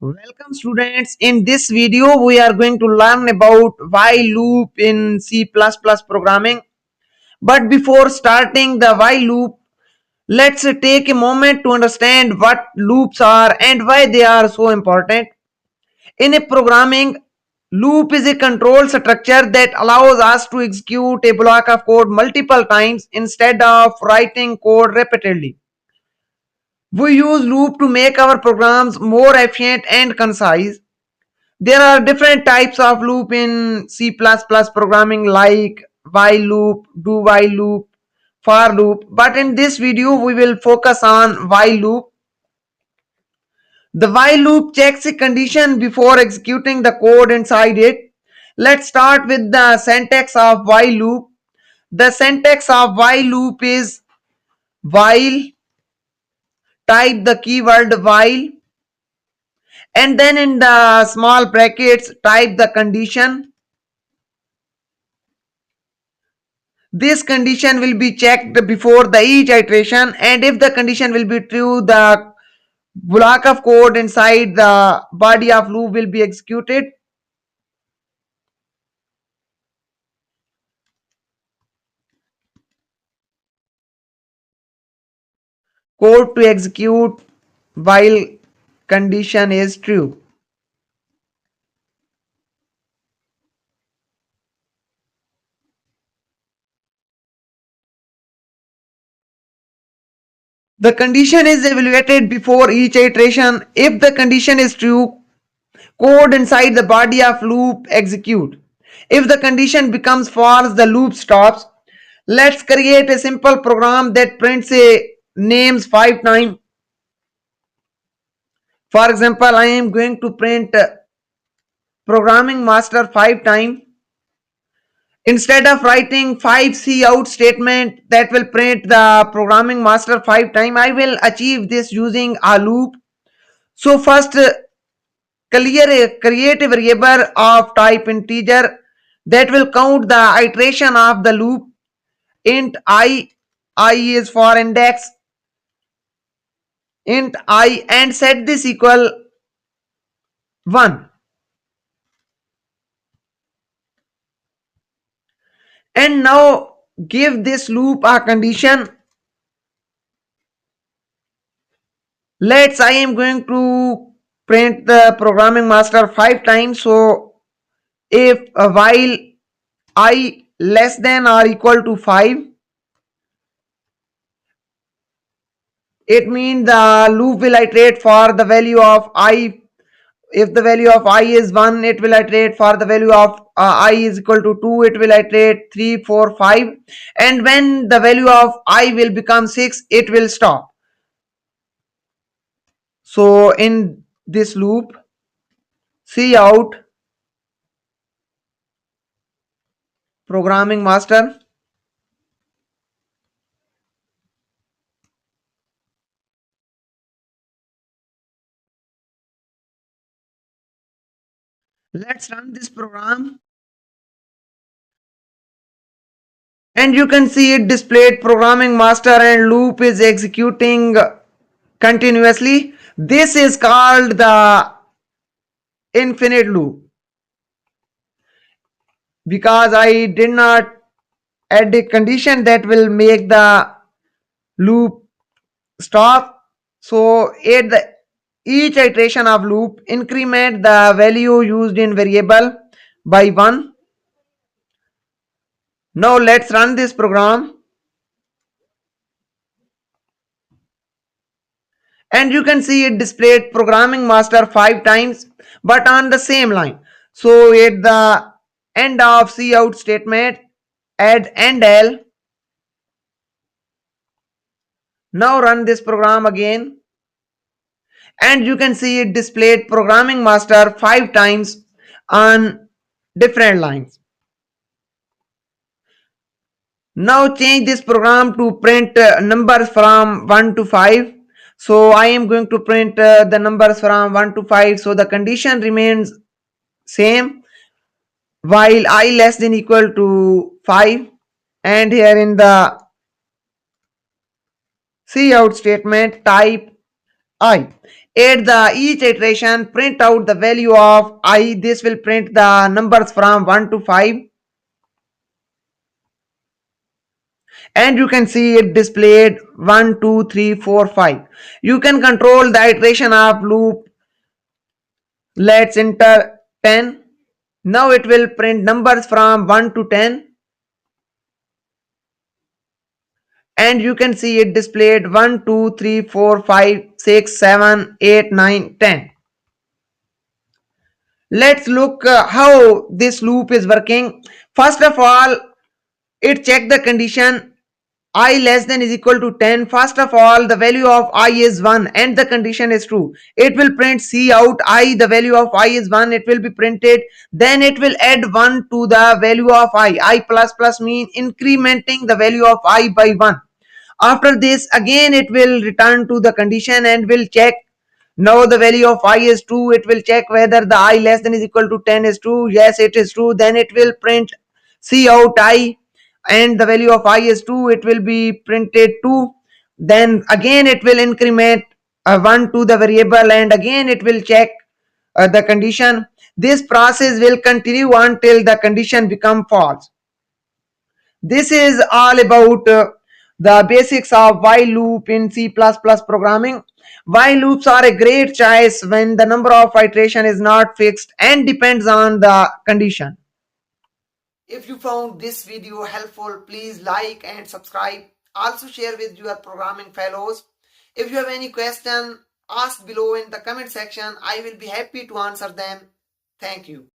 Welcome students. In this video we are going to learn about while loop in C++ programming. But before starting the while loop, let's take a moment to understand what loops are and why they are so important. In a programming, loop is a control structure that allows us to execute a block of code multiple times instead of writing code repeatedly. We use loop to make our programs more efficient and concise. There are different types of loop in C++ programming like while loop, do while loop, for loop. But in this video, we will focus on while loop. The while loop checks a condition before executing the code inside it. Let's start with the syntax of while loop. The syntax of while loop is while, type the keyword while, and then in the small brackets type the condition. This condition will be checked before the each iteration, and if the condition will be true, the block of code inside the body of loop will be executed. Code to execute while condition is true. The condition is evaluated before each iteration. If the condition is true, code inside the body of loop execute. If the condition becomes false, the loop stops. Let's create a simple program that prints a names 5 times. For example, I am going to print programming master 5 times. Instead of writing 5 out statement that will print the programming master 5 times, I will achieve this using a loop. So first, create a variable of type integer that will count the iteration of the loop. Int I is for index, int I, and set this equal 1. And now give this loop a condition. Let's I am going to print the programming master 5 times. So if while I less than or equal to 5, it means the loop will iterate for the value of I. If the value of I is 1, it will iterate for the value of I is equal to 2, it will iterate 3, 4, 5. And when the value of I will become 6, it will stop. So in this loop, cout programming master, let's run this program, and you can see it displayed programming master and loop is executing continuously. This is called the infinite loop. Because I did not add a condition that will make the loop stop, so at the each iteration of loop, increment the value used in variable by 1. Now let's run this program, and you can see it displayed programming master 5 times but on the same line. So at the end of cout statement, add endl. Now run this program again, and you can see it displayed programming master 5 times on different lines. Now change this program to print numbers from 1 to 5. So I am going to print the numbers from 1 to 5. So the condition remains same while I less than equal to 5. And here in the cout statement, type I. At the each iteration, print out the value of I. This will print the numbers from 1 to 5. And you can see it displayed 1, 2, 3, 4, 5. You can control the iteration of loop. Let's enter 10. Now it will print numbers from 1 to 10. And you can see it displayed 1, 2, 3, 4, 5, 6, 7, 8, 9, 10. Let's look how this loop is working. First of all, it check the condition I less than is equal to 10. First of all, the value of I is 1 and the condition is true. It will print C out I. The value of I is 1. It will be printed. Then it will add 1 to the value of I. I plus plus mean incrementing the value of I by 1. After this, again it will return to the condition and will check. Now the value of I is 2. It will check whether the I less than is equal to 10 is true. Yes, it is true. Then it will print C out I, and the value of I is 2. It will be printed 2. Then again it will increment 1 to the variable, and again it will check the condition. This process will continue until the condition become false. This is all about the basics of while loop in C++ programming. While loops are a great choice when the number of iteration is not fixed and depends on the condition. If you found this video helpful, please like and subscribe. Also share with your programming fellows. If you have any question, ask below in the comment section. I will be happy to answer them. Thank you.